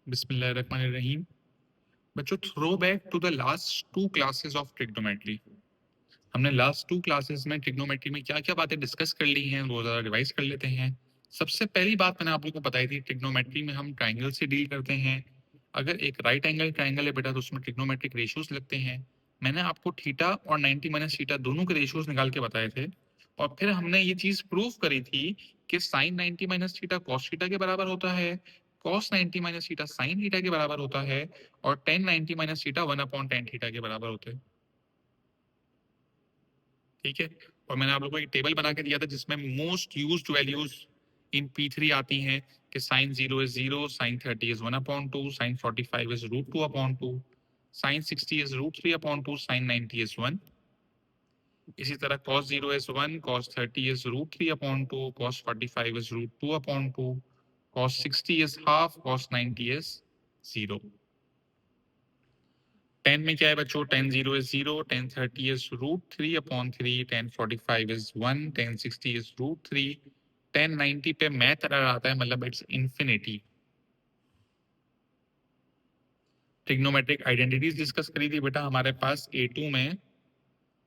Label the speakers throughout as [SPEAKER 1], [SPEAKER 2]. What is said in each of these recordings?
[SPEAKER 1] बिस्मिल्लाहिर्रहमानिर्रहीम। बच्चों, throwback to the last two classes of trigonometry. हमने लास्ट टू क्लासेस में ट्रिग्नोमेट्री में क्या क्या बातें डिस्कस कर ली हैं वो ज़रा रिवाइज कर लेते हैं। सबसे पहली बात मैंने आप लोगों को बताई थी, ट्रिग्नोमेट्री में हम ट्राइंगल से डील करते हैं। अगर एक राइट एंगल ट्राइंगल है बेटा तो उसमें ट्रिग्नोमेट्रिक रेशियोज लगते हैं। मैंने आपको थीटा और 90 माइनस थीटा दोनों के रेशियोज निकाल के बताए थे, और फिर हमने ये चीज प्रूव करी थी कि sine 90 minus theta cos theta के बराबर होता है, cos 90 minus theta sine theta के बराबर होता है, और ten 90 minus theta 1/tan theta के बराबर होता है। ठीक है। और मैंने आप लोगों को एक टेबल बना के दिया था जिसमें most used values in P3 आती हैं कि sine 0 is 0, sine 30 is 1/2, sine 45 is √2/2, sine 60 is √3/2, sine 90 is 1। इसी तरह cos 0 is 1, cos 30 is √3/2, cos 45 is √2/2, cos 60 is half, cos 90 is 0। 10 में क्या है बच्चों? 10 0 is 0, 10 30 is √3/3, 10 45 is 1, 10 60 is √3, 10 90 पे मैथ एरर आता है, मतलब it's infinity. Trigonometric identities discuss करी थी बेटा, हमारे पास A2 में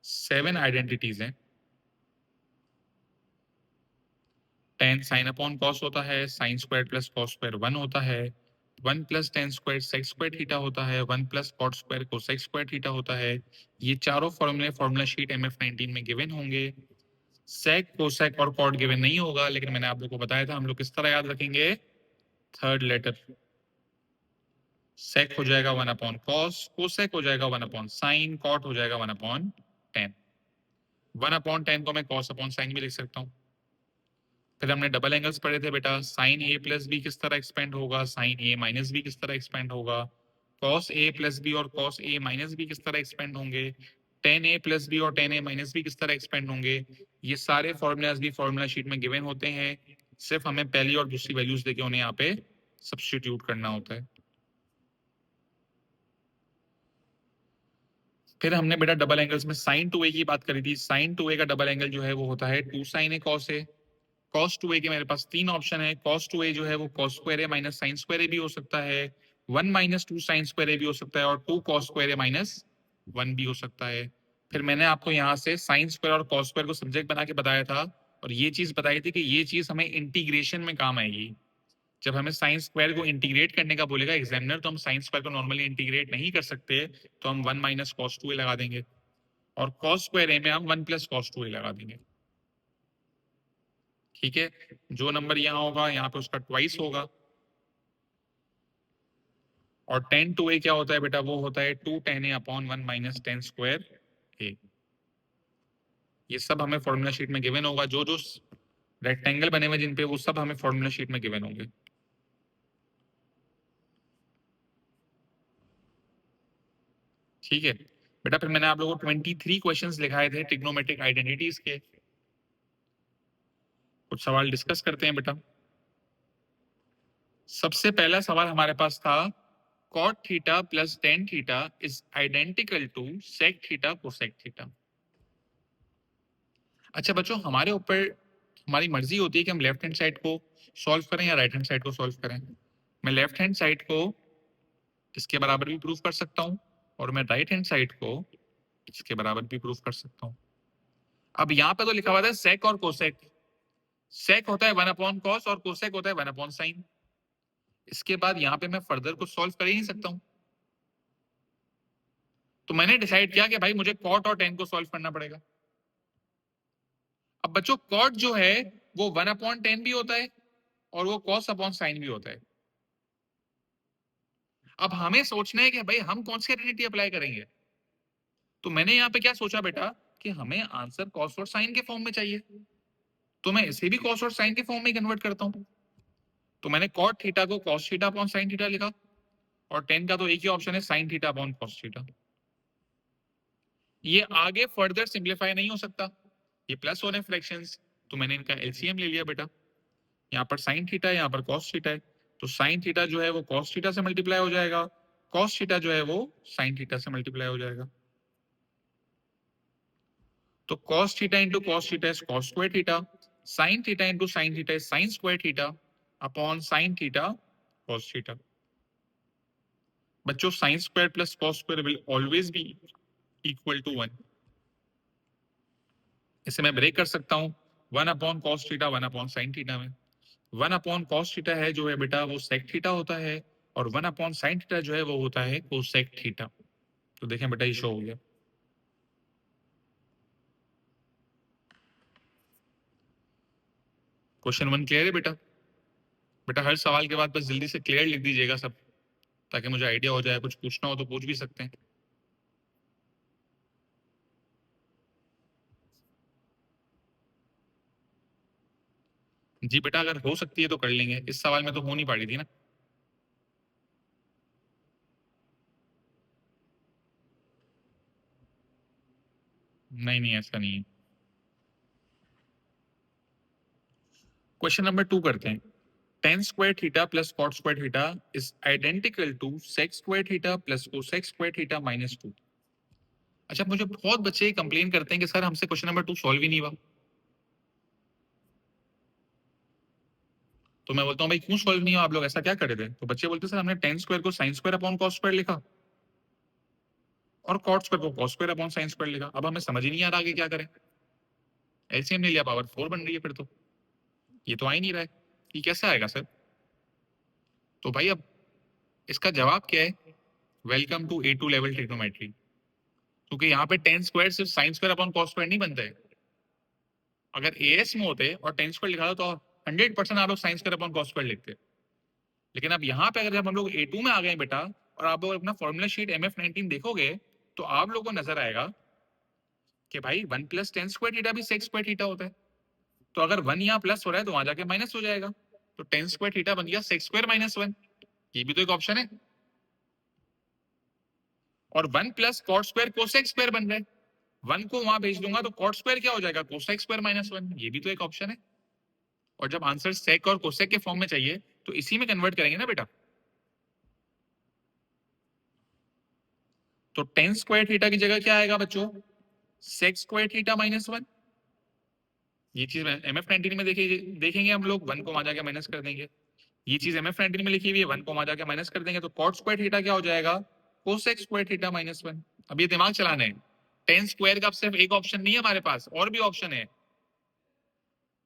[SPEAKER 1] 7 आइडेंटिटीज हैं। 10 साइन अपॉन कॉस होता है, sine square plus cos square 1 होता है, 1 plus tan square sec square theta होता है, 1 plus cot square cosec square theta होता है। ये चारों फॉर्मूले फॉर्मूला शीट MF19 में गिवन होंगे। सेक कोसेक और कॉट गिवन नहीं होगा, लेकिन मैंने आप लोगों को बताया था हम लोग किस तरह याद रखेंगे। थर्ड लेटर सेक हो जाएगा 1/cos, कोसेक हो जाएगा 1/sin, कॉट हो जाएगा 1/10। 1/10 को मैं cos अपॉन साइन भी लिख सकता हूँ। फिर हमने डबल एंगल्स पढ़े थे बेटा, साइन ए प्लस बी किस तरह एक्सपेंड होगा, साइन ए माइनस बी किस तरह एक्सपेंड होगा, कॉस ए प्लस बी और कॉस ए माइनस बी किस तरह एक्सपेंड होंगे, टेन ए प्लस बी और टेन ए माइनस बी किस तरह एक्सपेंड होंगे। ये सारे फॉर्मूलाज भी फॉर्मूला शीट में गिवन होते हैं, सिर्फ हमें पहली और दूसरी वैल्यूज देके उन्हें यहाँ पे सब्स्टिट्यूट करना होता है। फिर हमने बेटा डबल एंगल्स में साइन 2a की बात करी थी। साइन 2a का डबल एंगल जो है वो होता है 2 sin a cos a। cos 2a के मेरे पास तीन ऑप्शन है। cos 2a जो है वो cos square a minus sine square a भी हो सकता है, 1 माइनस 2 साइन स्क्वायर a भी हो सकता है, और 2 cos स्क्वायर a माइनस 1 भी हो सकता है। फिर मैंने आपको यहाँ से साइन स्क्वायर और cos स्क्वायर को सब्जेक्ट बना के बताया था, और ये चीज बताई थी कि ये चीज हमें इंटीग्रेशन में काम आएगी। जब हमें साइन स्क्वायर को इंटीग्रेट करने का बोलेगा एग्जामिनर, तो हम साइन स्क्वायर को नॉर्मली इंटीग्रेट नहीं कर सकते, तो हम 1 माइनस cos 2a लगा देंगे, और cos स्क्वायर a में हम 1 प्लस cos 2a लगा देंगे। ठीक है। जो नंबर यहाँ होगा यहाँ पे उसका ट्वाइस होगा। और 10 2a क्या होता है बेटा? वो होता है 2 10a upon 1 minus 10 square a। ये सब हमें फॉर्मूला शीट में गिवन होगा, जो जो रेक्टेंगल बने हुए जिन पे, वो सब हमें फॉर्मूला शीट में गिवन होंगे। ठीक है बेटा। फिर मैंने आप लोगों को 23 क्वेश्चंस लिखाए थे ट्रिग्नोमेट्रिक आइडेंटिटीज के। कुछ सवाल डिस्कस करते हैं बेटा। सबसे पहला सवाल हमारे पास था, cot theta plus tan theta is identical to sec theta cosec theta. अच्छा बच्चों, हमारे ऊपर हमारी मर्जी होती है कि हम लेफ्ट हैंड साइड को सॉल्व करें या राइट हैंड साइड को सॉल्व करें। मैं लेफ्ट हैंड साइड को इसके बराबर भी प्रूफ कर सकता हूं, और मैं राइट हैंड साइड को इसके बराबर भी प्रूफ कर सकता हूं। अब यहाँ पे तो लिखा हुआ था सेक और कोसेक। सेक होता है 1/cos और कोसेक होता है 1/sin। इसके बाद यहाँ पे मैं फर्दर कुछ सॉल्व कर ही नहीं सकता हूं। तो मैंने डिसाइड किया कि भाई मुझे कॉट और टेन को सॉल्व करना पड़ेगा। अब बच्चों, कॉट जो है वो 1/10 भी होता है, और वो cos अपॉन साइन भी होता है। अब हमें सोचना है कि भाई हम कौन सी आइडेंटिटी अप्लाई करेंगे। तो मैंने यहाँ पे क्या सोचा बेटा, कि हमें आंसर cos और साइन के फॉर्म में चाहिए, तो मैं इसे भी cos और साइन के फॉर्म में कन्वर्ट करता हूं। तो मैंने cot थीटा को cos theta upon sine theta लिखा, और 10 का तो एक ही ऑप्शन है sin theta upon cos theta. ये आगे फर्दर सिंप्लीफाई नहीं हो सकता, ये प्लस होने फ्रैक्शंस, तो मैंने इनका एलसीएम ले लिया बेटा। यहाँ पर sin थीटा है, यहाँ पर cos थीटा है, तो sin थीटा जो है वो cos थीटा से मल्टीप्लाई हो जाएगा, cos थीटा जो है वो sin थीटा से मल्टीप्लाई हो जाएगा। तो cos theta into cos theta is cos square theta, sin theta into sin theta is sin square theta, upon sin theta cos theta. बच्चों sine square plus cos square will always be equal to 1। इसे मैं break कर सकता हूँ 1 upon cos theta 1 upon sine theta में। 1 upon cos theta है जो है बेटा वो सेक थीटा होता है, और 1 अपॉन साइन थीटा जो है वो होता है कोसेक थीटा। तो देखें बेटा ये शो हो गया। क्वेश्चन 1 क्लियर है बेटा? बेटा हर सवाल के बाद बस जल्दी से क्लियर लिख दीजिएगा सब, ताकि मुझे आइडिया हो जाए। कुछ पूछना हो तो पूछ भी सकते हैं। जी बेटा अगर हो सकती है तो कर लेंगे, इस सवाल में तो हो नहीं पा रही थी ना। नहीं नहीं ऐसा नहीं है। क्वेश्चन नंबर 2 करते हैं। tan square theta plus cot square theta is identical to sec square theta plus cosec square theta minus 2। अच्छा मुझे बहुत बच्चे कंप्लेन करते हैं कि सर हमसे क्वेश्चन नंबर 2 सॉल्व ही नहीं हुआ। तो मैं बोलता हूँ भाई क्यों सॉल्व नहीं हुआ, आप लोग ऐसा क्या कर रहे थे? तो बच्चे बोलते सर हमने tan स्क्वायर को sin square upon cos square लिखा और cot स्क्वायर को cos square upon sin square लिखा। अब हमें समझ ही नहीं आ रहा आगे क्या करें। एलसीएम ले लिया, पावर 4 बन रही है फिर तो। ये तो आ ही नहीं रहा है, ये कैसे आएगा सर? तो भाई अब इसका जवाब क्या है? Welcome to A2 level trigonometry. क्योंकि यहाँ पे tan स्क्वायर सिर्फ sin square upon cos square नहीं बनता है। अगर एएस में होते और tan स्क्वायर लिखा था तो 100% आप लोग sin square upon cos square लिखते। लेकिन अब यहाँ पे अगर जब हम लोग A2 में आ गए बेटा, और आप लोग अपना फॉर्मूला शीट MF19 देखोगे तो आप लोगों को नजर आएगा कि भाई 1 प्लस tan स्क्वायर थीटा भी sec स्क्वायर थीटा होता है। तो अगर 1 यहाँ प्लस हो रहा है तो वहां जाके माइनस हो जाएगा। तो tan स्क्वायर थीटा बन गया sec स्क्वायर माइनस 1। ये भी तो एक ऑप्शन है। और 1 plus cot square cosec square बन रहा है। 1 को वहां भेज दूंगा तो cot स्क्वायर क्या हो जाएगा? Cosec square minus 1। ये भी तो एक ऑप्शन है। और जब आंसर सेक और कोसेक के फॉर्म में चाहिए तो इसी में कन्वर्ट करेंगे ना बेटा। तो tan स्क्वायर थीटा की जगह क्या आएगा बच्चों? sec square theta minus 1। ये चीज MF19 में देखेंगे हम लोग, 1 को वहां जाके माइनस कर देंगे। ये चीज MF19 में लिखी हुई है, 1 को वहां जाके माइनस कर देंगे तो cot स्क्वायर थीटा क्या हो जाएगा? Cosec square theta minus 1। अब ये दिमाग चलाना है। tan स्क्वायर का सिर्फ एक ऑप्शन नहीं है हमारे पास, और भी ऑप्शन है।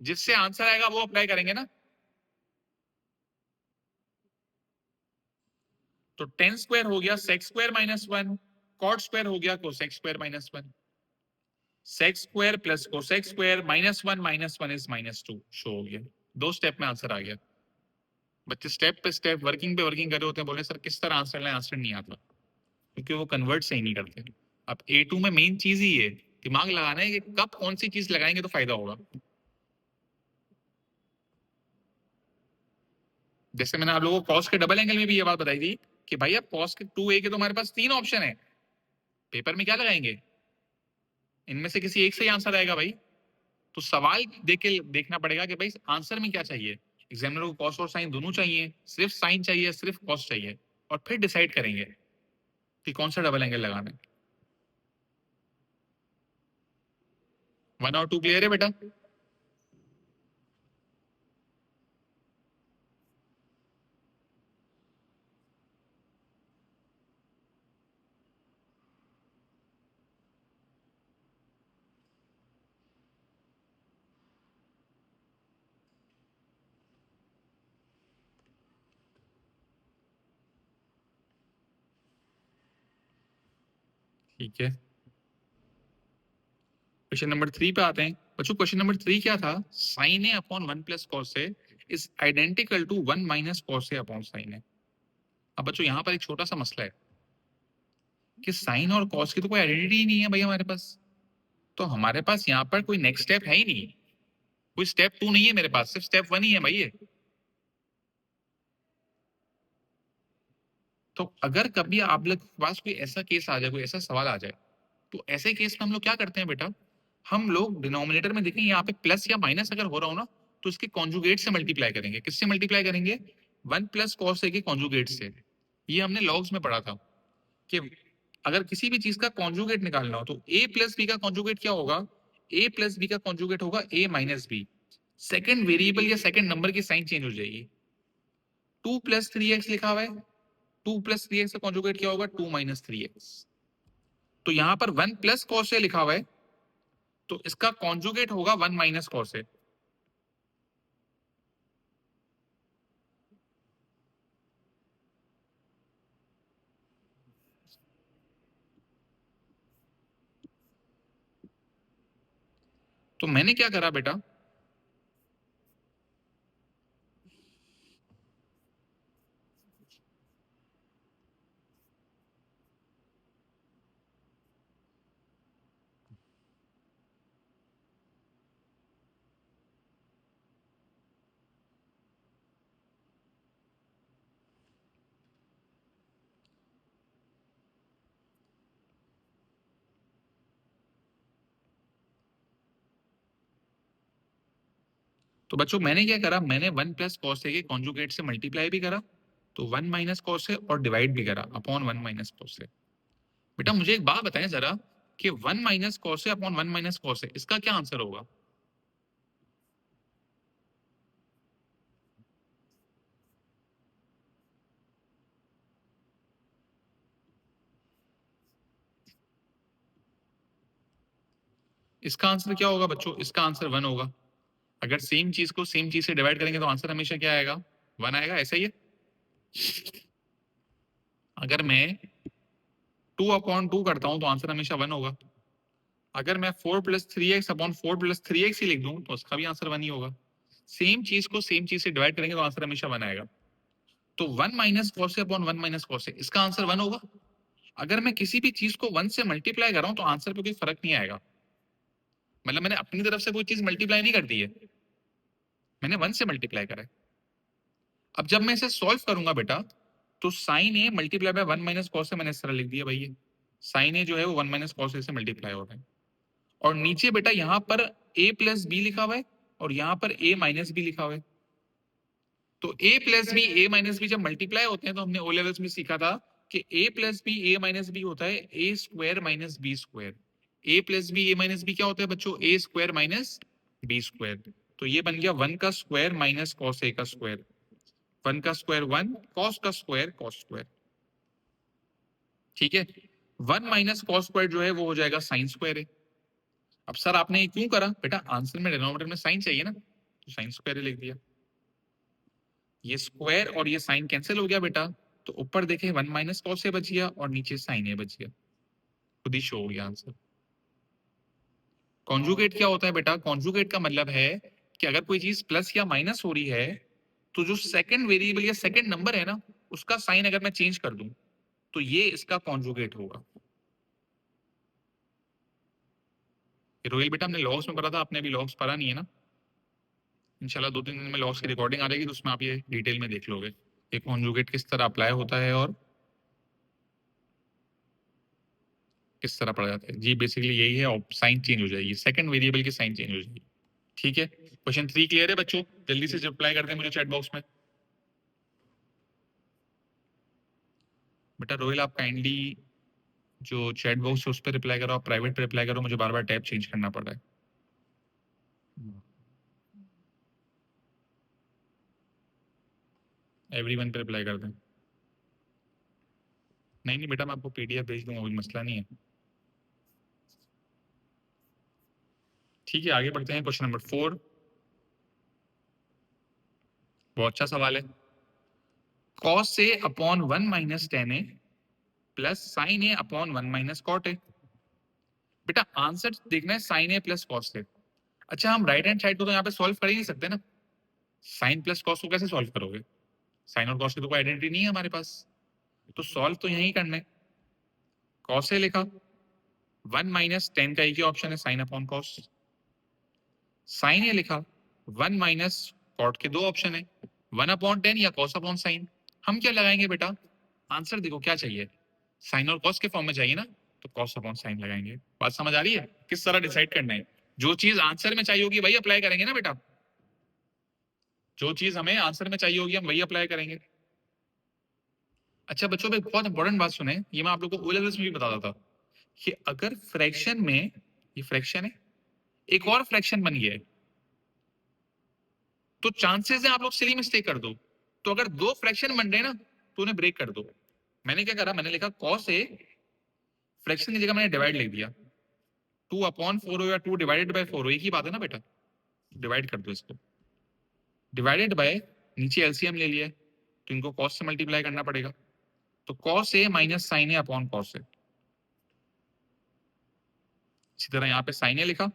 [SPEAKER 1] जिससे आंसर आएगा वो अप्लाई करेंगे ना। तो tan स्क्वायर हो गया sec square minus 1, cot square हो गया cosec square minus 1। sec square plus cosec square minus 1 is minus 2 show हो गया। 2 स्टेप में आंसर आ गया। बच्चे स्टेप पे स्टेप वर्किंग पे वर्किंग कर रहे होते हैं, बोले सर किस तरह आंसर लें, आंसर नहीं आता, क्योंकि वो कन्वर्ट सही नहीं करते। अब A2 में मेन चीज ही है दिमाग लगाना है कि कब कौन सी चीज लगाएंगे तो फायदा होगा। जैसे मैंने आप लोगों को कॉस के डबल एंगल में भी ये बात बताई थी कि भाई अब कॉस के 2a के तो हमारे पास 3 ऑप्शन है, पेपर में क्या लगाएंगे? इनमें से किसी एक से ही आंसर आएगा भाई। तो सवाल देख के देखना पड़ेगा कि भाई आंसर में क्या चाहिए। एग्जामिनर को कॉस और साइन दोनों चाहिए, सिर्फ साइन चाहिए, सिर्फ कॉस चाहिए, और फिर डिसाइड करेंगे कि कौन सा डबल एंगल लगाना है। 1 और 2 क्लियर है बेटा? ठीक है, क्वेश्चन नंबर 3 पे आते हैं। बच्चों क्वेश्चन नंबर 3 क्या था? Sine A upon 1 plus cos A is identical to 1 minus cos A upon sine A. अब बच्चों यहाँ पर एक छोटा सा मसला है कि साइन और कॉस की तो कोई आइडेंटिटी ही नहीं है भाई हमारे पास। तो हमारे पास यहाँ पर कोई नेक्स्ट स्टेप है ही नहीं, कोई स्टेप 2 नहीं है मेरे पास, सिर्फ स्टेप 1 ही है भाई ये। तो अगर कभी आप लोग के पास कोई ऐसा केस आ जाए, कोई ऐसा सवाल आ जाए, तो ऐसे केस में हम लोग क्या करते हैं बेटा? हम लोग डिनोमिनेटर में देखें यहाँ पे प्लस या माइनस अगर हो रहा हो ना, तो इसके कॉन्जुगेट से मल्टीप्लाई करेंगे। किससे मल्टीप्लाई करेंगे? 1 प्लस कॉस ए के कॉन्जुगेट से। ये हमने लॉग्स में पढ़ा था कि अगर किसी भी चीज का कॉन्जुगेट निकालना हो तो a प्लस बी का कॉन्जुगेट क्या होगा? a प्लस बी का कॉन्जुगेट होगा a minus B. Second variable या सेकेंड नंबर की साइन चेंज हो जाएगी। 2 प्लस 3x लिखा हुआ है, 2 प्लस 3x का कॉन्जुगेट क्या होगा 2 माइनस 3x। तो यहां पर 1 प्लस कॉस ए लिखा हुआ है, तो इसका कॉन्जुगेट होगा 1 माइनस कॉस ए। तो मैंने क्या करा बेटा, तो बच्चों मैंने क्या करा, मैंने 1 प्लस कॉस ए के कॉन्जुगेट से मल्टीप्लाई भी करा, तो 1 माइनस कॉस ए और डिवाइड भी करा अपॉन 1 माइनस कॉस ए। बेटा मुझे एक बात बताएं जरा कि 1 minus cos A upon 1 minus cos ए, इसका क्या आंसर होगा? इसका आंसर क्या होगा बच्चों? इसका आंसर 1 होगा। अगर सेम चीज को सेम चीज से डिवाइड करेंगे तो आंसर हमेशा क्या आएगा? 1 आएगा, ऐसा ही है। अगर मैं 2 अपॉन 2 करता हूं तो आंसर हमेशा 1 होगा। अगर मैं 4 plus 3x upon 4 plus 3x ही लिख दूं तो उसका भी आंसर 1 ही होगा। सेम चीज को सेम चीज से डिवाइड करेंगे तो आंसर हमेशा 1 आएगा। तो 1 minus cos A upon 1 minus cos ए, इसका आंसर 1 होगा। अगर मैं किसी भी चीज को 1 से मल्टीप्लाई कर रहा हूं तो आंसर पे कोई फर्क नहीं आएगा। मतलब मैंने अपनी तरफ से कोई चीज मल्टीप्लाई नहीं कर दी है, मैंने 1 से मल्टीप्लाई करा है। अब जब मैं इसे सॉल्व करूंगा बेटा, तो sine A multiply by 1 minus cos A, मैंने इस तरह लिख दिया भाई, ये साइन ए जो है वो 1 माइनस कॉस ए से मल्टीप्लाई हो रहा है। और नीचे बेटा यहाँ पर a प्लस बी लिखा हुआ है और यहाँ पर a माइनस बी लिखा हुआ है। तो a plus B a minus B जब मल्टीप्लाई होते हैं तो हमने ओ लेवल्स में सीखा था कि a plus B a minus B होता है a square minus B square. a plus B a minus B क्या होता है बच्चों? a square minus B square. तो ये बन गया 1 का स्क्वायर माइनस कॉस a का स्क्वायर। 1 का स्क्वायर 1, कॉस का स्क्वायर कॉस स्क्वायर। ठीक है, 1 माइनस कॉस स्क्वायर जो है वो हो जाएगा साइन स्क्वायर है। अब सर आपने ये क्यों करा? बेटा आंसर में डिनोमिनेटर में साइन चाहिए ना, तो साइन स्क्वायर लिख दिया। ये स्क्वायर और ये साइन कैंसिल हो गया बेटा, तो ऊपर देखें 1 माइनस कॉस ए बच गया और नीचे साइन ए बच गया, खुद ही शो हो गया आंसर। कॉन्जुगेट क्या होता है बेटा? कॉन्जुगेट का मतलब है कि अगर कोई चीज प्लस या माइनस हो रही है तो जो सेकंड वेरिएबल या सेकंड नंबर है ना, उसका साइन अगर मैं चेंज कर दूं तो ये इसका कॉन्जुगेट होगा। रोहिल बेटा हमने लॉग्स में पढ़ा था, आपने अभी लॉग्स पढ़ा नहीं है ना? इंशाल्लाह 2-3 दिन में लॉग्स की रिकॉर्डिंग आ जाएगी तो उसमें आप ये डिटेल में देख लोगे कि कॉन्जुगेट किस तरह अप्लाई होता है और किस तरह पढ़ा जाता है। जी बेसिकली यही है, और साइन चेंज हो जाएगी, सेकंड वेरिएबल की साइन चेंज हो जाएगी। ठीक है, क्वेश्चन 3 क्लियर है बच्चों? जल्दी से रिप्लाई कर दें मुझे चैट बॉक्स में। बेटा रोहिल आप काइंडली जो चैट बॉक्स है उस पर रिप्लाई करो, आप प्राइवेट पे रिप्लाई करो, मुझे बार बार टैब चेंज करना पड़ रहा है। एवरीवन पे रिप्लाई कर दें। नहीं नहीं बेटा मैं आपको पीडीएफ भेज दूंगा, कोई मसला नहीं है। ठीक है आगे बढ़ते हैं, क्वेश्चन नंबर 4। बहुत अच्छा सवाल है। cos a upon 1 minus tan A plus sine A upon 1 minus cot A. बेटा आंसर देखना है sine A plus cos A. अच्छा हम राइट हैंड साइड को तो यहाँ पे सॉल्व कर ही नहीं सकते ना, साइन प्लस कॉस को कैसे सॉल्व करोगे? साइन और कॉस की तो कोई आइडेंटिटी नहीं है हमारे पास, तो सॉल्व तो यही करना है। कॉस ए लिखा, 1 माइनस टेन का एक ही ऑप्शन है साइन अपॉन कॉस। साइन ए लिखा, 1 माइनस कॉट के दो ऑप्शन है, 1 अपॉन टेन या कॉस अपॉन साइन। हम क्या लगाएंगे बेटा? आंसर देखो क्या चाहिए, साइन और कॉस के फॉर्म में चाहिए ना, तो कॉस अपॉन साइन लगाएंगे। बात समझ आ रही है? किस तरह डिसाइड करना है? जो चीज आंसर में चाहिए होगी वही अप्लाई करेंगे ना बेटा, जो चीज हमें आंसर में चाहिए होगी हम वही अप्लाई करेंगे। अच्छा बच्चों एक बहुत इंपॉर्टेंट बात सुने, ये मैं आप लोगों को ओ लेवल्स में भी बताता था कि अगर फ्रैक्शन में, ये फ्रैक्शन है, एक और फ्रैक्शन बन गया है, तो चांसेस है आप लोग सिली मिस्टेक कर दो। तो अगर दो फ्रैक्शन बन रहे हैं ना तो उन्हें ब्रेक कर दो। मैंने क्या करा, मैंने लिखा cos a, फ्रैक्शन की जगह मैंने डिवाइड लिख दिया, 2/4 हो या 2 डिवाइडेड बाय 4 हो, एक ही बात है ना बेटा, डिवाइड कर दो इसको, डिवाइडेड बाय, नीचे एलसीएम ले लिया तो इनको cos से मल्टीप्लाई करना पड़ेगा, तो cos a minus sin a upon cos a। इसी तरह यहाँ पे sin a लिखा,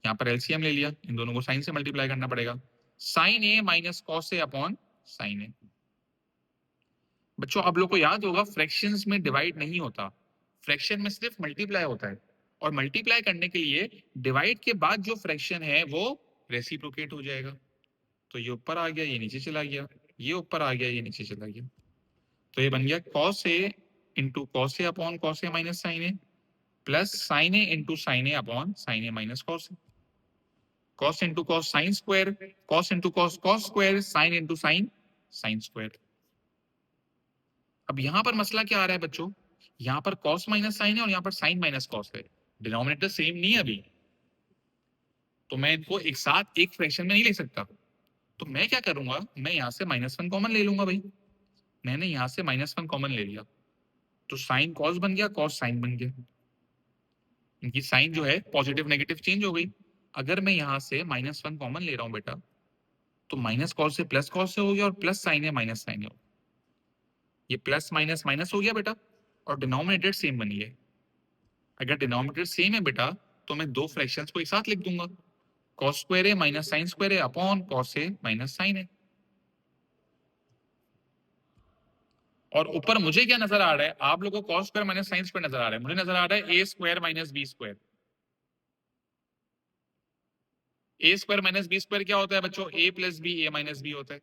[SPEAKER 1] यहाँ पर एलसीएम ले लिया, इन दोनों को sin से मल्टीप्लाई करना पड़ेगा, sin a minus cos a upon sin a। बच्चों आप लोग को याद होगा फ्रैक्शंस में डिवाइड नहीं होता, फ्रैक्शन में सिर्फ मल्टीप्लाई होता है, और मल्टीप्लाई करने के लिए डिवाइड के बाद जो फ्रैक्शन है वो रेसिप्रोकेट हो जाएगा। तो ये ऊपर आ गया, ये नीचे चला गया, ये ऊपर आ गया, ये नीचे चला गया, तो ये बन गया cos a into cos a upon cos a minus sin a, plus sin a into sin a upon sin a minus cos a, cos into cos sin square, cos into cos cos square, sin into sin sin square. अब यहां पर मसला क्या आ रहा है बच्चों, यहां पर cos माइनस sin है और यहां पर sin माइनस cos है, डिनोमिनेटर सेम नहीं है अभी, तो मैं इनको एक साथ एक फ्रैक्शन में नहीं ले सकता, तो मैं क्या करूंगा, मैं यहां से -1 कॉमन ले लूंगा भाई, मैंने यहां से -1 कॉमन ले लिया, तो sin cos बन गया, cos sin बन गया, इनकी साइन जो है पॉजिटिव नेगेटिव चेंज हो गई। अगर मैं यहां से -1 कॉमन ले रहा हूं बेटा, तो माइनस कॉस से प्लस कॉस से हो गया, और प्लस साइन है माइनस साइन है, ये प्लस माइनस माइनस हो गया बेटा, और डिनोमिनेटर सेम बनी है। अगर डिनोमिनेटर सेम है बेटा, तो मैं दो फ्रैक्शंस को एक साथ लिख दूंगा, cos स्क्वायर है माइनस साइन स्क्वायर है अपॉन cos है माइनस साइन है। और ऊपर मुझे क्या नजर आ रहा है, आप लोगों को cos square minus sine square नजर आ रहा है, मुझे नजर आ रहा है a square minus B square. A square minus B square क्या होता है बच्चों, a plus B A minus B होता है,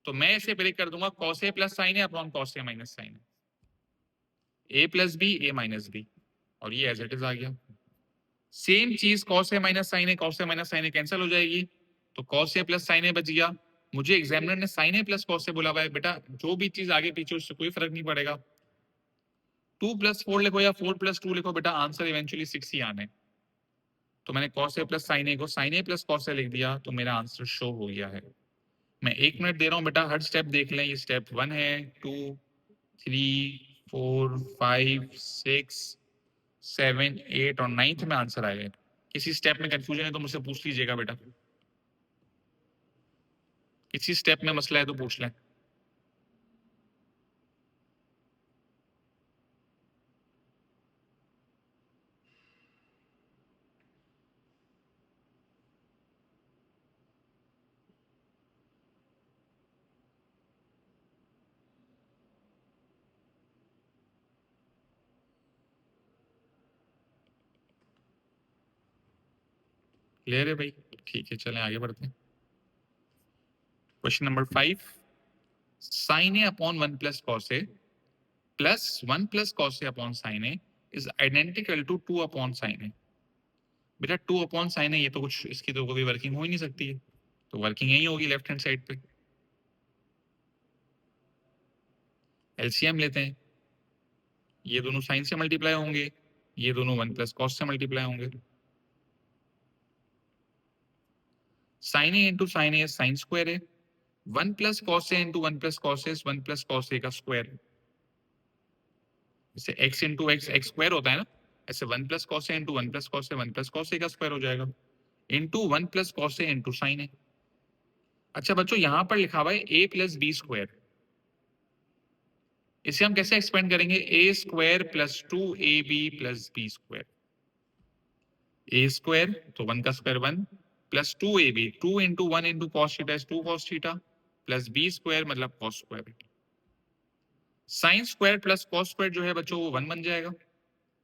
[SPEAKER 1] तो मैं इसे ब्रेक कर दूंगा, cos a प्लस साइन है upon cos a minus sine है, a plus B A minus B, और ये एज इट इज आ गया। सेम चीज cos a माइनस साइन है, cos a माइनस साइन है कैंसिल हो जाएगी, तो cos a प्लस साइन है बच गया। मुझे एग्जामिनर ने sin a plus cos a बोला हुआ है, बेटा जो भी चीज आगे पीछे उससे कोई फर्क नहीं पड़ेगा, 2 प्लस 4 लिखो या 4 प्लस 2 लिखो, बेटा आंसर इवेंचुअली 6 ही आना है। तो मैंने cos a plus sin a को sin a plus cos a लिख दिया, तो मेरा आंसर शो हो गया है। मैं 1 मिनट दे रहा हूँ बेटा, हर स्टेप देख लें, ये स्टेप 1 है, 2 3 4 5 6 7 8 और 9th में आंसर आएगा। किसी स्टेप में कंफ्यूजन है तो मुझसे पूछ लीजिएगा बेटा, किसी स्टेप में मसला है तो पूछ लें। क्लियर है भाई, ठीक है चलें आगे बढ़ते हैं। Question number 5, sin a upon 1 plus cos a plus 1 plus cos a upon sin a is identical to 2 upon sin a। बेटा 2 अपॉन sin a, ये तो कुछ इसकी तो कोई वर्किंग हो ही नहीं सकती है, तो वर्किंग यही होगी लेफ्ट हैंड साइड पे। एलसीएम लेते हैं, ये दोनों साइन से मल्टीप्लाई होंगे, ये दोनों 1 प्लस cos से मल्टीप्लाई होंगे, sin a into sin a sine square है, 1 plus cos a into 1 plus cos a 1 plus cos a का स्क्वायर, जैसे x into x x square होता है ना, ऐसे 1 plus cos a into 1 plus cos a 1 plus cos a का square हो जाएगा, into 1 plus cos a into sin a। अच्छा बच्चों यहाँ पर लिखा हुआ है a प्लस बी स्क्वायर, इसे हम कैसे एक्सपेंड करेंगे, a square plus 2ab plus B square, a square तो 1 का square 1 plus 2ab, 2 into 1 into cos theta is 2 cos theta plus b square मतलब cos square, sine square plus cos square जो है बच्चों वो 1 बन जाएगा,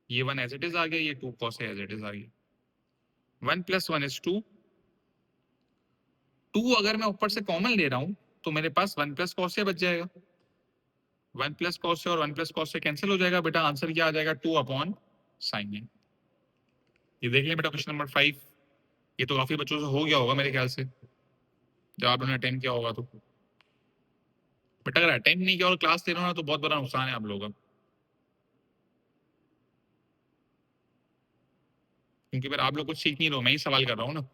[SPEAKER 1] ये 1 एज इट इज आ गया, ये 2 cos है एज इट इज आ गया, 1 प्लस 1 इज 2, 2 अगर मैं ऊपर से कॉमन ले रहा हूं तो मेरे पास 1 प्लस cos से बच जाएगा, 1 प्लस cos से और 1 प्लस cos से कैंसिल हो जाएगा, बेटा आंसर क्या आ जाएगा 2 अपॉन साइन ए। ये देख लें बेटा क्वेश्चन नंबर 5, ये तो काफी बच्चों से हो गया होगा मेरे ख्याल से, जब आपने अटेम्प्ट किया होगा तो। बेटा अगर अटेम्प्ट नहीं किया और क्लास ले रहे हो ना तो बहुत बड़ा नुकसान है आप लोगों का, क्योंकि फिर आप लोग कुछ सीख नहीं रहे हो, मैं ही सवाल कर रहा हूँ ना।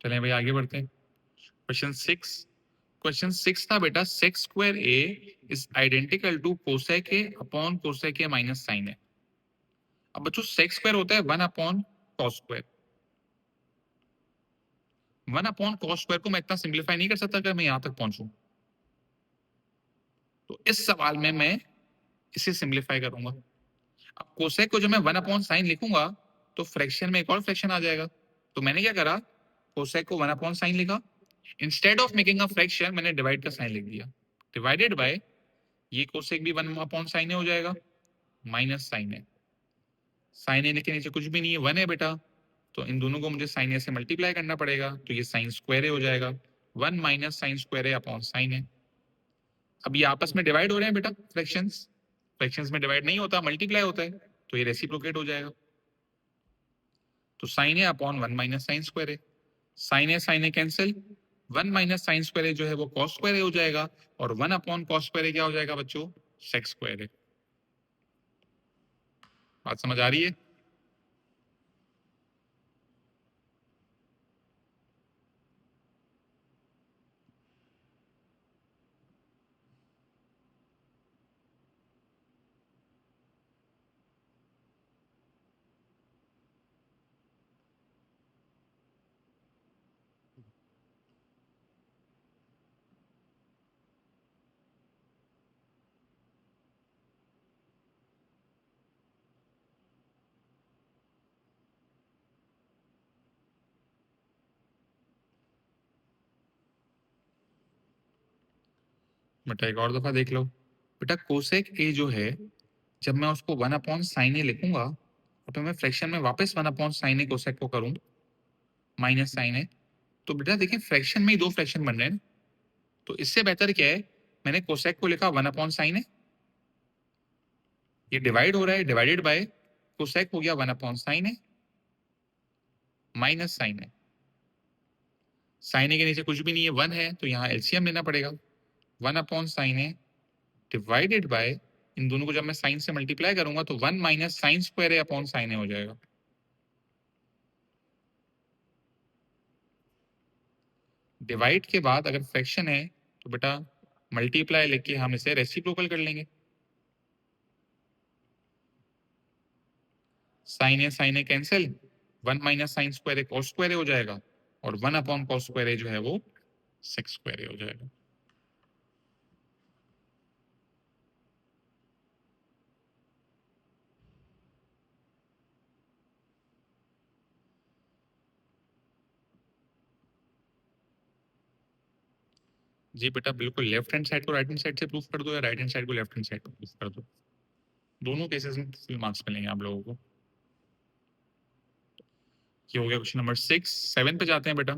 [SPEAKER 1] चलें भाई आगे बढ़ते हैं। क्वेश्चन 6 था बेटा, sec square A is identical to cosec A upon cosec A minus sine A. अब बच्चों सेक स्क्वायर होता है 1 upon cos square. 1 upon cos square को मैं इतना सिंप्लीफाई नहीं कर सकता अगर मैं यहां तक पहुंचूं। तो इस सवाल में मैं इसे सिंप्लीफाई करूंगा। अब कोसेक को जब मैं 1 अपॉन साइन लिखूंगा तो फ्रैक्शन में एक और फ्रैक्शन आ जाएगा। तो मैंने क्या करा, कोसेक को 1 अपॉन साइन लिखा, instead of making a fraction मैंने डिवाइड का साइन लिख दिया, डिवाइडेड बाय ये कोसेक भी 1 अपॉन साइन हो जाएगा माइनस साइन है। साइन ए के नीचे कुछ भी नहीं है, 1 है बेटा, तो इन दोनों को मुझे साइन ए से मल्टीप्लाई करना पड़ेगा, तो ये साइन स्क्वायर ए हो जाएगा, 1 minus sine square A upon sine A. अब ये आपस में डिवाइड हो रहे हैं बेटा, फ्रैक्शंस। फ्रैक्शंस में डिवाइड नहीं होता, मल्टीप्लाई होता है, तो ये रेसिप्रोकेट हो जाएगा। तो sine A upon 1 minus sine square A, sign A cancel, 1 minus sine square ए जो है वो कॉस स्क्वायर ए हो जाएगा, और 1 अपॉन कॉस स्क्वायर ए क्या हो जाएगा बच्चों, सेक स्क्वायर ए। बात समझ आ रही है? बेटा एक और दफा देख लो। बेटा कोसेक ए जो है, जब मैं उसको 1 अपॉन साइन ए लिखूंगा और फिर मैं फ्रैक्शन में वापस 1 अपॉन साइन ए कोसेक को करूं माइनस साइन ए, तो बेटा देखिए फ्रैक्शन में ही 2 फ्रैक्शन बन रहे हैं। तो इससे बेहतर क्या है, मैंने कोसेक को लिखा 1 अपॉन साइन ए, ये डिवाइड हो रहा है, डिवाइडेड बाय कोसेक हो गया 1 अपॉन साइन ए माइनस साइन ए। साइन ए के नीचे कुछ भी नहीं है, 1 है, तो यहाँ एलसीएम लेना पड़ेगा, 1 upon sine A divided by, इन दोनों को जब मैं साइन से मल्टीप्लाई करूंगा तो 1 माइनस साइन स्क्वायर ए अपॉन साइन ए हो जाएगा। डिवाइड के बाद अगर फ्रैक्शन है तो बेटा मल्टीप्लाई लेके हम इसे रेसिप्रोकल कर लेंगे, साइन ए कैंसिल, 1 माइनस साइन स्क्वायर ए कॉस स्क्वायर ए हो जाएगा, और 1 अपॉन कॉस स्क्वायर ए जो है वो सेक स्क्वायर ए हो जाएगा। जी बेटा बिल्कुल, लेफ्ट हैंड साइड को राइट हैंड साइड से प्रूफ कर दो या राइट हैंड साइड को लेफ्ट हैंड साइड को प्रूफ कर दो, दोनों केसेस में फुल मार्क्स मिलेंगे आप लोगों को। ये हो गया क्वेश्चन नंबर 6। 7 पे जाते हैं बेटा।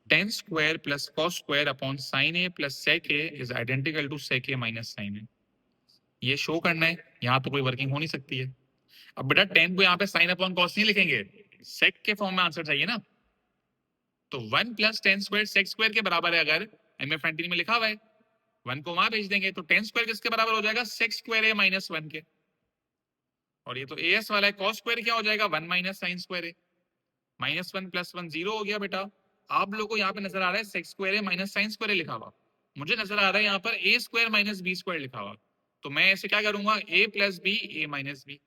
[SPEAKER 1] Tan square plus cos square upon sine A plus sec A is identical to sec A minus sine A. ये शो करना है, यहाँ तो कोई वर्किंग हो नहीं सकती है। अब बेटा 10 को यहाँ पे साइन अपॉन कॉस नहीं लिखेंगे, सेक के फॉर्म में आंसर चाहिए ना, तो 1 प्लस 10 स्क्वायर सेक स्क्वायर के बराबर है, अगर MF में लिखा हुआ है 1 को वहां भेज देंगे तो 10 स्क्वायर किसके बराबर हो जाएगा, सेक स्क्वायर ए माइनस 1 के। और ये तो एएस वाला है, कॉस स्क्वायर क्या हो जाएगा, 1 माइनस साइन स्क्वायर ए, माइनस 1 प्लस 1 0 हो गया बेटा। आप लोगों को यहाँ पे नजर आ रहा है सेक स्क्वायर ए माइनस साइन स्क्वायर ए लिखा हुआ, मुझे नजर आ रहा है यहाँ पर ए स्क्वायर माइनस बी स्क्वायर लिखा हुआ, तो मैं ऐसे क्या करूंगा, ए प्लस बी ए माइनस बी,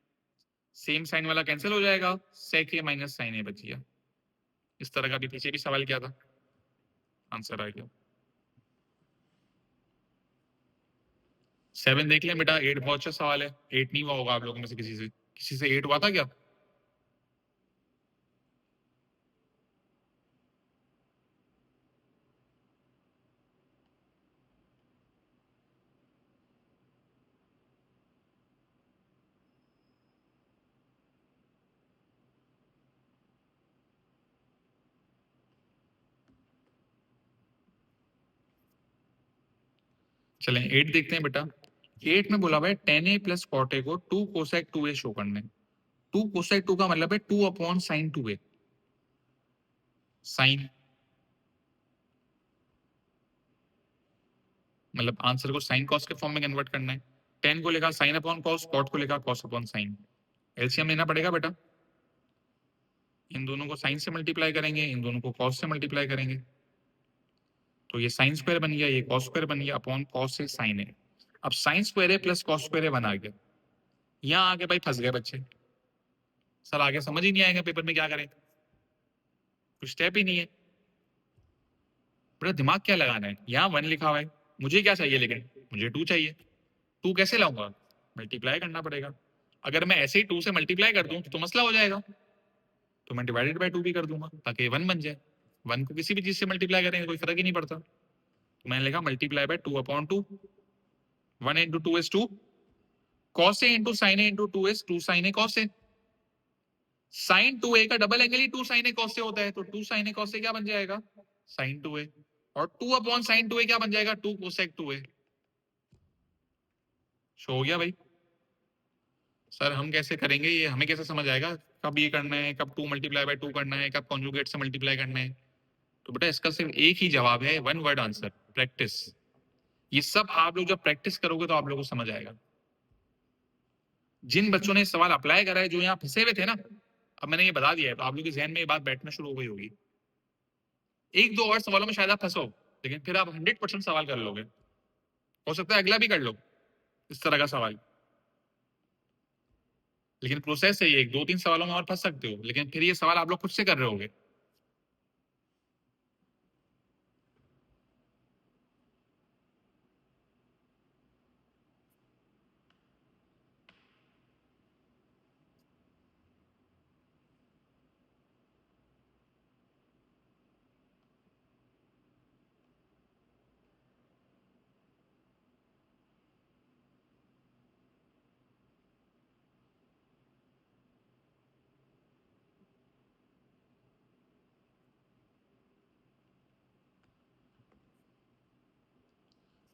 [SPEAKER 1] सेम साइन वाला कैंसिल हो जाएगा, सेक ए माइनस साइन ए बच गया। इस तरह का भी पीछे भी सवाल किया था, आंसर आ गया। 7 देख लें बेटा, 8 बहुत अच्छा सवाल है, 8 नहीं हुआ होगा आप लोगों में से किसी से 8 हुआ था क्या? चलें 8 देखते हैं बेटा। 8 में बोला हुआ है ten A plus cot a को 2 कोसेक 2a शो करने। 2 कोसेक 2 का मतलब है 2 अपॉन साइन 2a, साइन मतलब आंसर को साइन कॉस के फॉर्म में कन्वर्ट करना है। 10 को लिखा साइन अपॉन कॉस, कॉट को लिखा कॉस अपॉन साइन, एलसीएम लेना पड़ेगा बेटा। इन दोनों को साइन से मल्टीप्लाई करेंगे, इन दोनों को कॉस से मल्टीप्लाई करेंगे, तो ये साइन स्क्वायर बन गया, ये कॉस स्क्वायर बन गया, अपॉन कॉस से साइन है। अब साइन स्क्वायर है प्लस कॉस स्क्वायर है बना गया। यहाँ आके भाई फंस गए बच्चे, सर आगे समझ ही नहीं आएगा पेपर में क्या करें, कुछ स्टेप ही नहीं है। बड़ा दिमाग क्या लगाना है, यहाँ 1 लिखा हुआ है, मुझे क्या चाहिए, लेकिन मुझे 2 चाहिए। 2 कैसे लाऊंगा, मल्टीप्लाई करना पड़ेगा। अगर मैं ऐसे ही 2 से मल्टीप्लाई कर दूं तो मसला हो जाएगा, तो मैं डिवाइडेड बाय 2 भी कर दूंगा ताकि 1 बन जाए। 1 को किसी भी चीज से मल्टीप्लाई करेंगे कोई फर्क ही नहीं पड़ता, तो मैंने लिखा multiply by 2 upon 2। 1 into 2 is 2, cos a into sine a into 2 is 2 sine a cos a. Sine 2a का डबल एंगल ही 2 साइन ए कॉस ए होता है, तो 2 साइन ए कॉस ए क्या बन जाएगा, साइन 2a, और 2 अपॉन साइन 2a क्या बन जाएगा, 2 कोसेक 2a। शो हो गया भाई। सर हम कैसे करेंगे ये, हमें कैसे समझ आएगा कब ये करना है, कब 2 मल्टीप्लाई बाय 2 करना है, कब कॉन्जुगेट से मल्टीप्लाई करना है। तो बेटा इसका सिर्फ एक ही जवाब है, 1 वर्ड आंसर, प्रैक्टिस। ये सब आप लोग जब प्रैक्टिस करोगे तो आप लोगों को समझ आएगा। जिन बच्चों ने सवाल अप्लाई करा है, जो यहाँ फंसे हुए थे ना, अब मैंने ये बता दिया है तो आप लोगों के जहन में ये बात बैठना शुरू हो गई होगी। 1-2 और सवालों में शायद आप फंसो, लेकिन फिर आप 100% सवाल कर लोगे। हो सकता है अगला भी कर लो इस तरह का सवाल, लेकिन प्रोसेस है ये, 2-3 सवालों में और फंस सकते हो, लेकिन फिर ये सवाल आप लोग खुद से कर रहे होगे।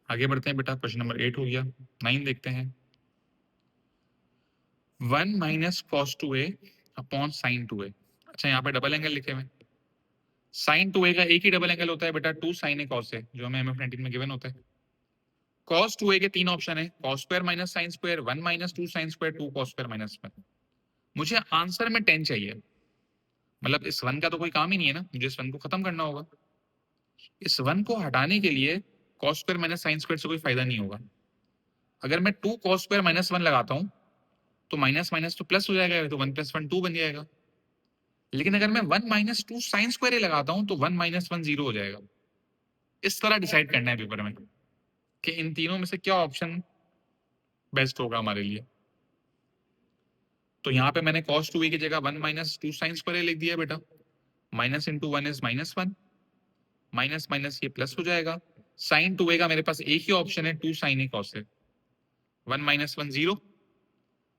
[SPEAKER 1] आगे बढ़ते हैं बेटा, क्वेश्चन नंबर 8 हो गया। 9 देखते हैं। 1 minus cos 2a upon sine 2a। अच्छा यहाँ पे डबल एंगल लिखे हुए, साइन 2a का एक ही डबल एंगल होता है बेटा, 2 साइन ए कॉस ए, जो हमें MF19 में गिवन होता है। कॉस 2a के 3 ऑप्शन है, cos square minus sine square, 1 minus 2 sign square, 2 cos square minus 1। मुझे आंसर में 10 चाहिए, मतलब इस 1 का तो कोई काम ही नहीं है ना, मुझे इस 1 को खत्म करना होगा। इस 1 को हटाने के लिए cos square minus sine square से कोई फायदा नहीं होगा। अगर मैं 2 कॉस स्क्वायर माइनस 1 लगाता हूं तो माइनस माइनस तो प्लस हो जाएगा, तो 1 + 1 2 बन जाएगा। लेकिन अगर मैं 1 माइनस 2 साइन स्क्वायर लगाता हूं तो 1 माइनस 1 0 हो जाएगा। इस तरह डिसाइड करना है पेपर में कि इन तीनों में से क्या ऑप्शन बेस्ट होगा हमारे लिए। तो यहाँ पे मैंने cos 2a की जगह 1 माइनस 2 साइन स्क्वायर लिख दिया बेटा, minus into 1 is -1, minus minus ये प्लस हो जाएगा। साइन 2a का मेरे पास एक ही ऑप्शन है, 2 sine a cos A. 1 minus 1 0,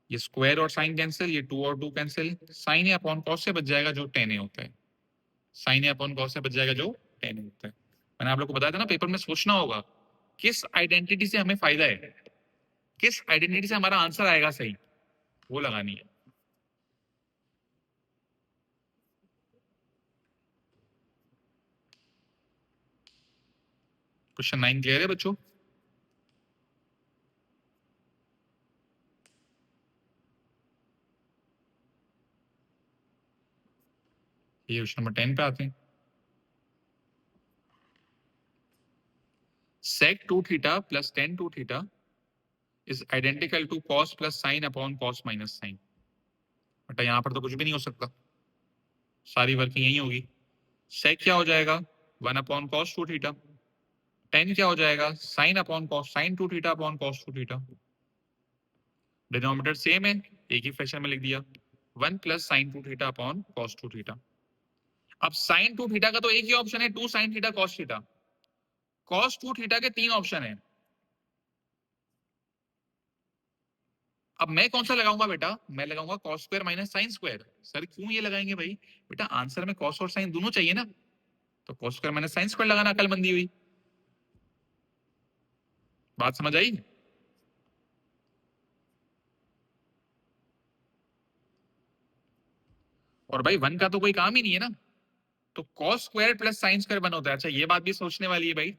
[SPEAKER 1] ये स्क्वायर और साइन कैंसिल, ये 2 और 2 cancel, sign A upon cos से बच जाएगा जो tan ए होता है, साइन ए अपॉन कॉस से बच जाएगा जो tan ए होता है। मैंने आप लोग को बताया था ना, पेपर में सोचना होगा किस आइडेंटिटी से हमें फायदा है, किस आइडेंटिटी से हमारा आंसर आएगा सही, वो लगानी है। क्वेश्चन 9 क्लियर है बच्चों? ये क्वेश्चन नंबर 10 पे आते हैं। sec 2 theta plus tan 2 theta is identical to cos plus sine upon cos minus sine. बेटा यहाँ पर तो कुछ भी नहीं हो सकता, सारी वर्किंग यही होगी। sec क्या हो जाएगा, 1 अपॉन cos 2 थीटा, tan क्या हो जाएगा, sine upon cos sine 2 theta upon cos 2 theta. Denominator same है, एक ही फ्रैक्शन में लिख दिया, 1 plus sine 2 theta upon cos 2 theta. अब साइन 2 थीटा का तो एक ही ऑप्शन है, 2 sine theta cos theta. cos 2 theta के 3 ऑप्शन है, अब मैं कौन सा लगाऊंगा बेटा, मैं लगाऊंगा cos square minus sine square. Sir क्यों ये लगाएंगे भाई, बेटा आंसर में cos और साइन दोनों चाहिए ना, तो cos square minus sine square लगाना अकलमंदी हुई। बात समझ आई? और भाई 1 का तो कोई काम ही नहीं है ना, तो cos square plus sine square 1 होता है। अच्छा ये बात भी सोचने वाली है भाई,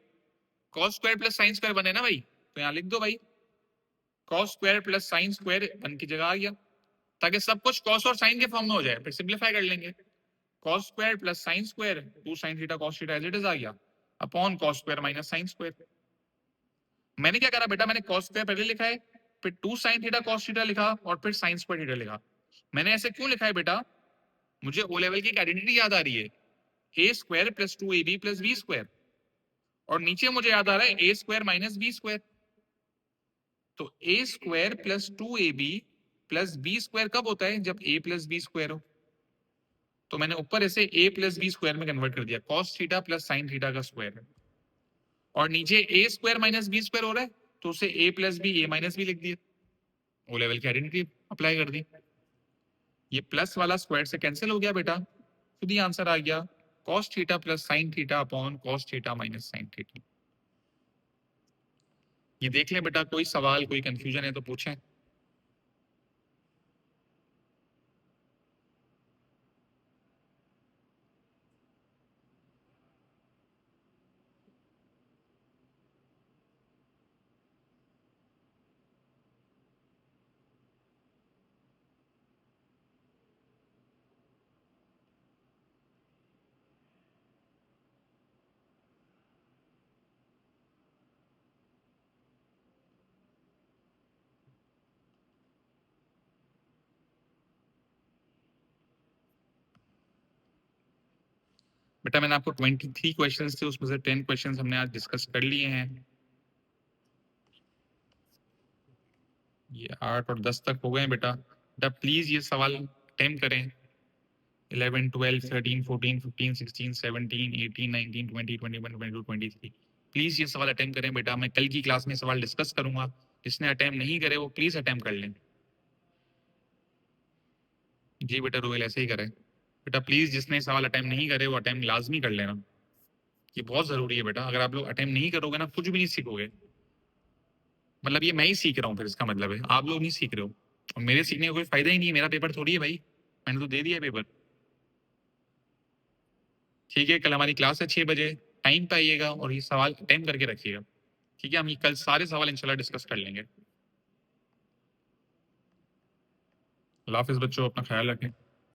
[SPEAKER 1] cos square plus sine square 1 है ना भाई, तो यहाँ लिख दो भाई cos square plus sine square 1 की जगह आ गया, ताकि सब कुछ cos और साइन के फॉर्म में हो जाए, फिर सिंप्लीफाई कर लेंगे। Cos square plus sine square, 2 sin theta cos theta as it is आ गया, upon cos square minus sine square. मैंने क्या करा बेटा, मैंने कॉस स्क्वायर पहले लिखा है, फिर 2 sin थीटा कॉस थीटा लिखा और फिर साइन स्क्वायर थीटा लिखा। मैंने ऐसे क्यों लिखा है बेटा, मुझे ओ लेवल की एक आइडेंटिटी याद आ रही है, A square plus 2ab plus B square, और नीचे मुझे याद आ रहा है A square minus B square. तो A square plus 2ab plus B square कब होता है, जब a प्लस बी स्क्वायर हो। तो मैंने ऊपर ऐसे a प्लस बी स्क्वायर में कन्वर्ट कर दिया, cos theta plus sine theta का स्क्वायर है, और नीचे a square minus B square हो रहा है, तो उसे a plus B A minus b लिख दिया, ओ लेवल की आइडेंटिटी अप्लाई कर दी। ये प्लस वाला स्क्वायर से कैंसिल हो गया बेटा, खुद ही आंसर आ गया, cos theta plus sine theta upon cos theta minus sine theta. ये देख ले बेटा, कोई सवाल कोई कंफ्यूजन है तो पूछें। बेटा मैंने आपको 23 क्वेश्चंस थे, उसमें से 10 क्वेश्चंस हमने आज डिस्कस कर लिए हैं। ये 8 और 10 तक हो गए बेटा। बेटा प्लीज ये सवाल अटेम्प्ट करें, 11, 12, 13, 14, 15, 16, 17, 18, 19, 20, 21, 22, 23। प्लीज ये सवाल अटेम्प्ट करें बेटा, मैं कल की क्लास में सवाल डिस्कस करूंगा, जिसने अटेम्प्ट नहीं करे वो प्लीज अटेम्प्ट कर लें। जी बेटा रोहिल ऐसे ही करें। बेटा प्लीज जिसने सवाल अटेम्प्ट नहीं करे वो अटेम्प्ट लाजमी कर लेना, ये बहुत जरूरी है बेटा। अगर आप लोग अटेम्प्ट नहीं करोगे ना, कुछ भी नहीं सीखोगे। मतलब ये मैं ही सीख रहा हूँ, फिर इसका मतलब है आप लोग नहीं सीख रहे हो, और मेरे सीखने का कोई फायदा ही नहीं है, मेरा पेपर थोड़ी है भाई, मैंने तो दे दिया पेपर। ठीक है, कल हमारी क्लास है 6 बजे, टाइम पे आइएगा और ये सवाल अटेम्प्ट करके रखिएगा। ठीक है, हम ये कल सारे सवाल इंशाल्लाह डिस्कस कर लेंगे। अल्लाह हाफिज बच्चों, अपना ख्याल रखें।